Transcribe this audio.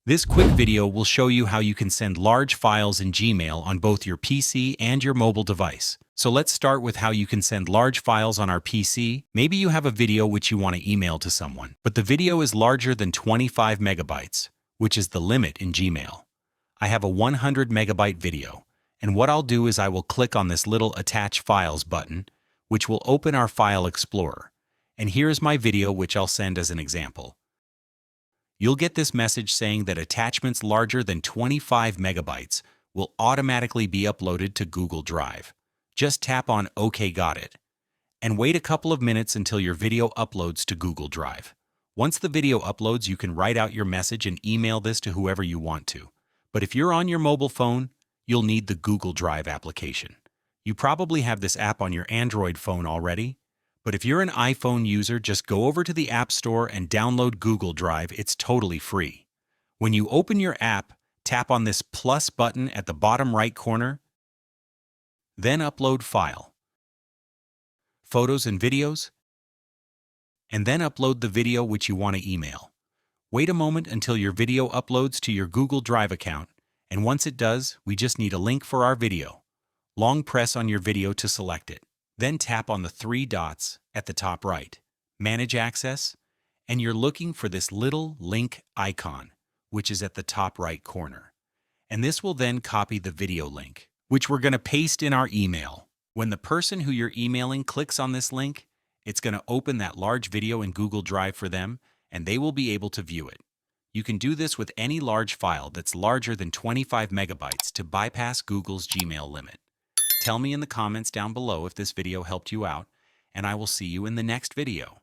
This quick video will show you how you can send large files in Gmail on both your PC and your mobile device. So let's start with how you can send large files on our PC. Maybe you have a video which you want to email to someone, but the video is larger than 25 megabytes, which is the limit in Gmail. I have a 100 megabyte video, and what I'll do is I will click on this little Attach Files button, which will open our File Explorer. And here's my video which I'll send as an example. You'll get this message saying that attachments larger than 25 megabytes will automatically be uploaded to Google Drive. Just tap on OK, got it, and wait a couple of minutes until your video uploads to Google Drive. Once the video uploads, you can write out your message and email this to whoever you want to. But if you're on your mobile phone, you'll need the Google Drive application. You probably have this app on your Android phone already. But if you're an iPhone user, just go over to the App Store and download Google Drive. It's totally free. When you open your app, tap on this plus button at the bottom right corner, then Upload File, Photos and Videos, and then upload the video which you want to email. Wait a moment until your video uploads to your Google Drive account, and once it does, we just need a link for our video. Long press on your video to select it. Then tap on the three dots at the top right, Manage Access, and you're looking for this little link icon, which is at the top right corner. And this will then copy the video link, which we're going to paste in our email. When the person who you're emailing clicks on this link, it's going to open that large video in Google Drive for them, and they will be able to view it. You can do this with any large file that's larger than 25 megabytes to bypass Google's Gmail limit. Tell me in the comments down below if this video helped you out, and I will see you in the next video.